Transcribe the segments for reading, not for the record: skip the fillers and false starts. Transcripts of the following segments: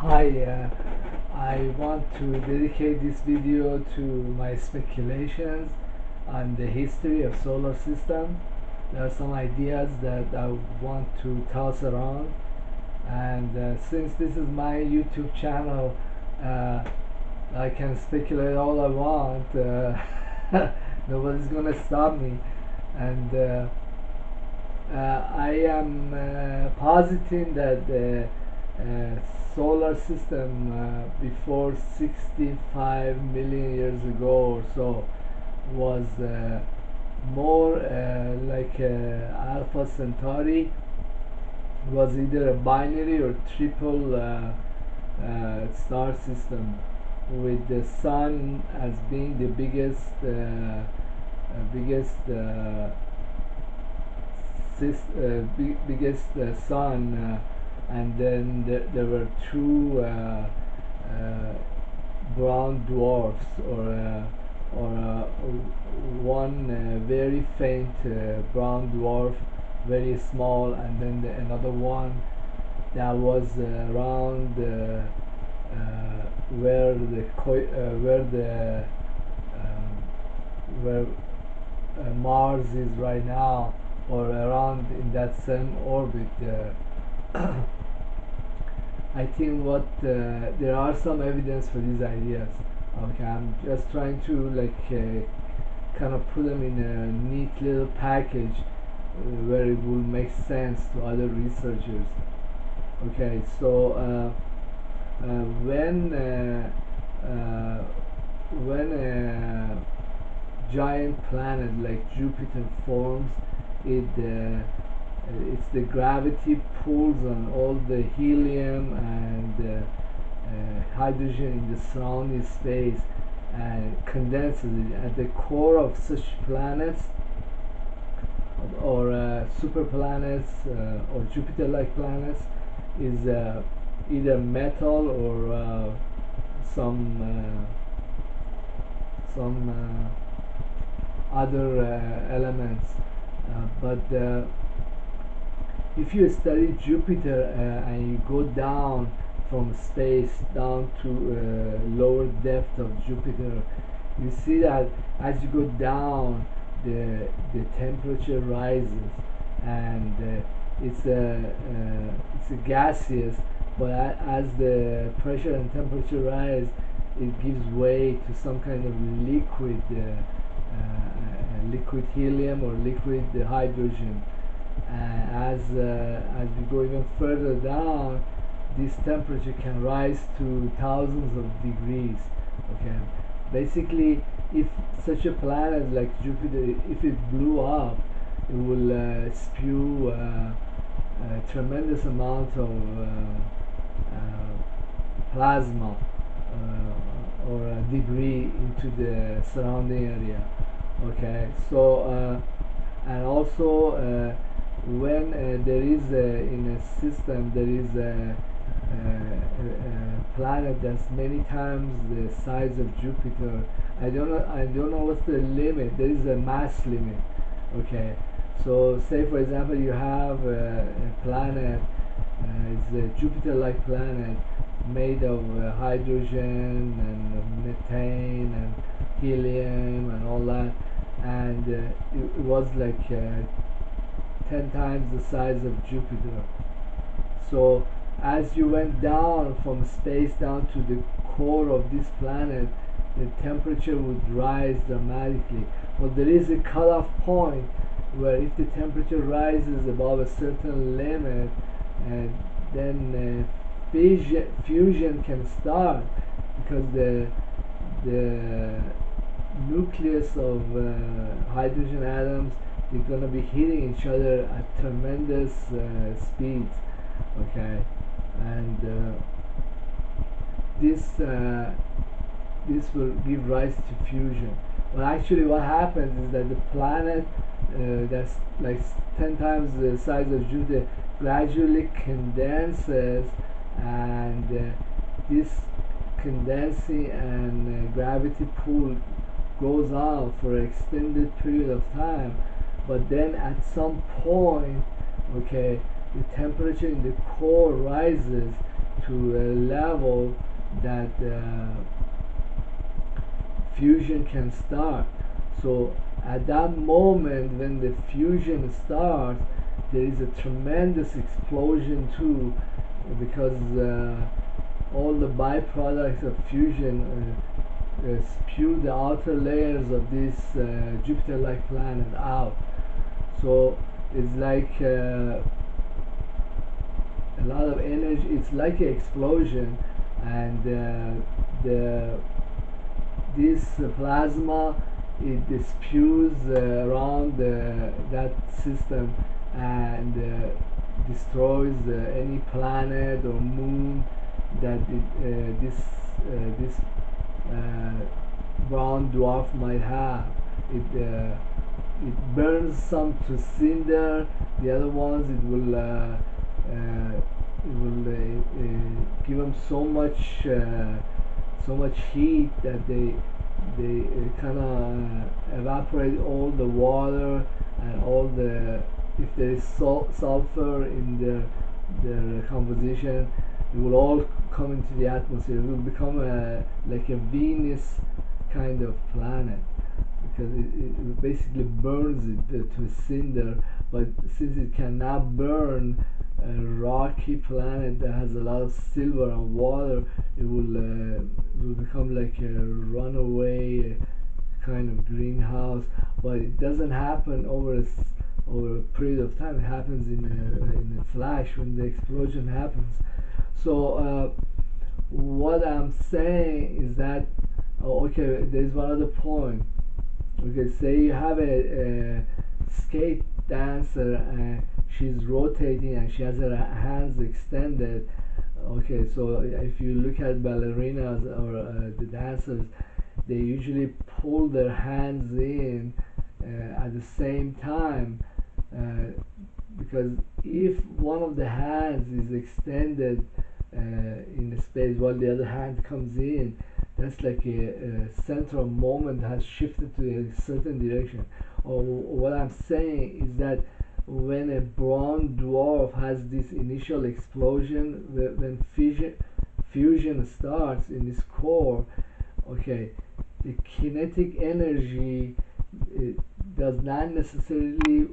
Hi, I want to dedicate this video to my speculations on the history of solar system. There are some ideas that I want to toss around, and since this is my YouTube channel, uh, I can speculate all I want. Nobody's gonna stop me, and I am positing that the solar system before 65 million years ago or so was more like Alpha Centauri. It was either a binary or triple star system, with the sun as being the biggest sun, and then there were two brown dwarfs, or one very faint brown dwarf, very small, and then another one that was around where the where Mars is right now, or around in that same orbit. I think there are some evidence for these ideas. Okay, I'm just trying to kind of put them in a neat little package where it will make sense to other researchers. Okay, so when a giant planet like Jupiter forms, it's the gravity pulls on all the helium and hydrogen in the surrounding space and condenses it. At the core of such planets, or super planets, or Jupiter-like planets, is either metal or some other elements. But if you study Jupiter and you go down from space down to lower depth of Jupiter, you see that as you go down, the temperature rises, and it's a gaseous, but as the pressure and temperature rise, it gives way to some kind of liquid helium or liquid hydrogen. As we go even further down, this temperature can rise to thousands of degrees. Okay, basically, if such a planet like Jupiter, if it blew up, it will spew a tremendous amount of plasma or debris into the surrounding area. Okay, so and also when there is in a system there is a planet that's many times the size of Jupiter. I don't know what's the limit. There is a mass limit. Okay, so say for example you have a planet, it's a Jupiter-like planet made of hydrogen and methane and helium and all that, and it was like 10 times the size of Jupiter. So as you went down from space down to the core of this planet, the temperature would rise dramatically. But there is a cutoff point where if the temperature rises above a certain limit, then fusion can start, because the nucleus of hydrogen atoms, they're going to be hitting each other at tremendous speeds. Okay, and this will give rise to fusion. Well, actually what happens is that the planet that's like 10 times the size of Jupiter gradually condenses, and this condensing and gravity pull goes on for an extended period of time. But then at some point, okay, the temperature in the core rises, to a level that fusion can start. So at that moment when the fusion starts, there is a tremendous explosion too, because all the byproducts of fusion spew the outer layers of this Jupiter-like planet out. So it's like a lot of energy. It's like an explosion, and the this plasma, it spews around that system, and destroys any planet or moon that this brown dwarf might have. It burns some to cinder. The other ones, give them so much heat that they kind of evaporate all the water, and all the, if there is sulfur in their composition, it will all come into the atmosphere. It will become like a Venus kind of planet, because it basically burns it to a cinder. But since it cannot burn a rocky planet that has a lot of silver and water, it will become like a runaway kind of greenhouse. But it doesn't happen over a period of time. It happens in a flash when the explosion happens. So what I'm saying is that, okay, there's one other point. Okay, say you have a skate dancer, and she's rotating and she has her hands extended. Okay, so if you look at ballerinas or the dancers, they usually pull their hands in at the same time, because if one of the hands is extended in the space while the other hand comes in, that's like a central moment has shifted to a certain direction. Or what I'm saying is that when a brown dwarf has this initial explosion, when fusion starts in this core, okay, the kinetic energy does not necessarily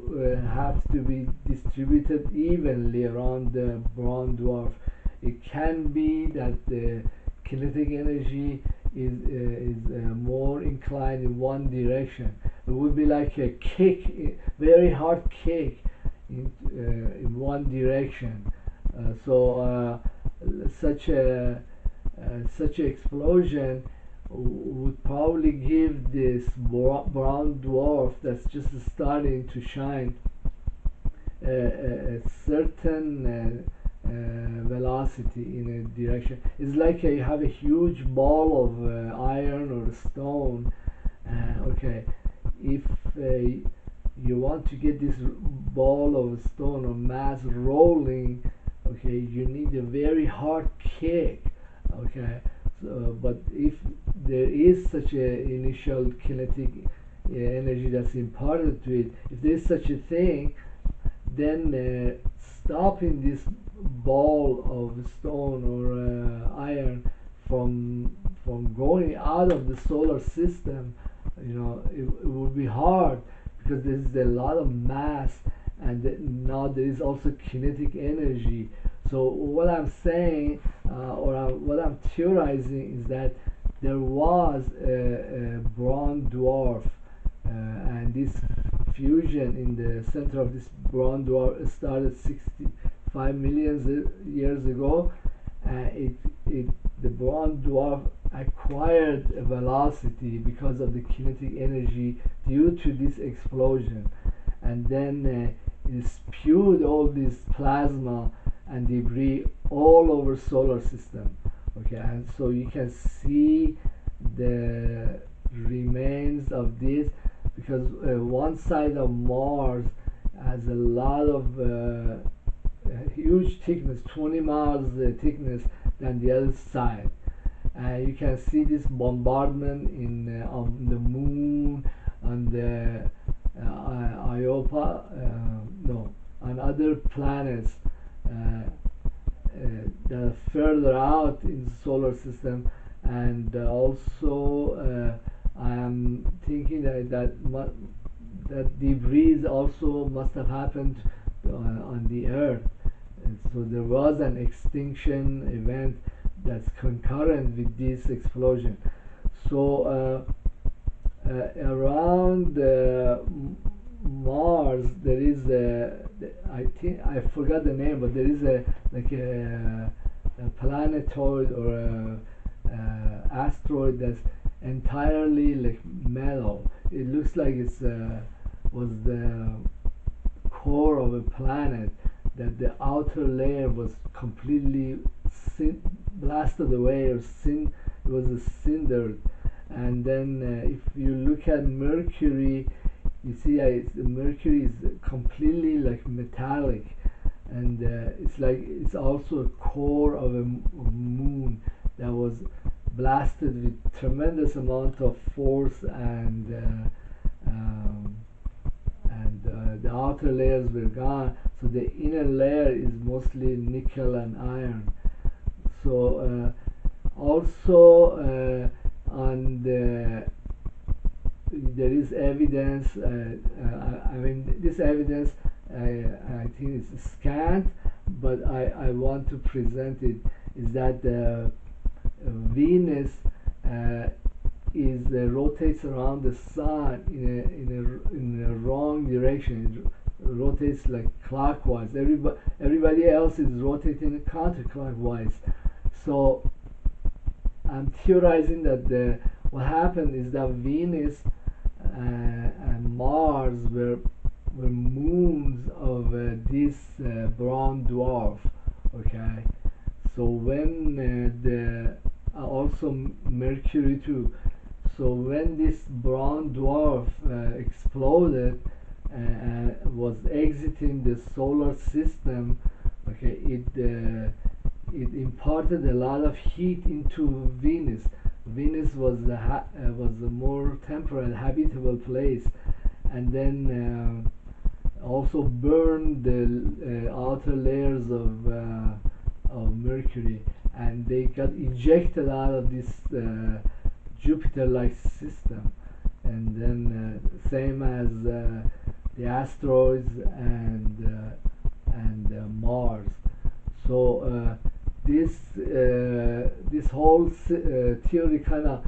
have to be distributed evenly around the brown dwarf. It can be that the kinetic energy is more inclined in one direction. It would be like a kick, very hard kick in one direction. So such a such an explosion would probably give this brown dwarf that's just starting to shine a certain velocity in a direction. It's like you have a huge ball of iron or stone. Okay, if you want to get this ball of stone or mass rolling, okay, you need a very hard kick. Okay, so, but if there is such a initial kinetic energy that's imparted to it, if there is such a thing, then stopping this ball of stone or iron from going out of the solar system, it would be hard, because there's a lot of mass, and now there is also kinetic energy. So what I'm saying, what I'm theorizing, is that there was a brown dwarf, and this fusion in the center of this brown dwarf started 65 million years ago. The brown dwarf acquired a velocity because of the kinetic energy due to this explosion, and then it spewed all this plasma and debris all over solar system. Okay, and so you can see the remains of this, because one side of Mars has a lot of huge thickness, 20 miles thickness, than the other side. You can see this bombardment on the moon, on the Iopa, no, on other planets. further out in the solar system, and also I am thinking that debris also must have happened on the Earth. And so there was an extinction event that's concurrent with this explosion. So around Mars, there is I think I forgot the name, but there is a planetoid or asteroid that's entirely like metal. It looks like it's was the core of a planet, that the outer layer was completely blasted away, or it was a cinder. And then if you look at Mercury, you see Mercury is completely like metallic, and it's like it's also a core of a moon that was blasted with tremendous amount of force, and the outer layers were gone, so the inner layer is mostly nickel and iron. So also on the there is evidence. I mean, this evidence I think is scant, but I want to present it. Is that Venus uh, rotates around the sun in a wrong direction. It rotates like clockwise. Everybody else is rotating counterclockwise. So I'm theorizing that what happened is that Venus and Mars were moons of this brown dwarf. Okay, so when the also Mercury too. So when this brown dwarf exploded and was exiting the solar system, okay, it imparted a lot of heat into Venus. Venus was a more temperate, habitable place, and then also burned the outer layers of Mercury, and they got ejected out of this Jupiter-like system. And then same as the asteroids and Mars. So this whole theory kind of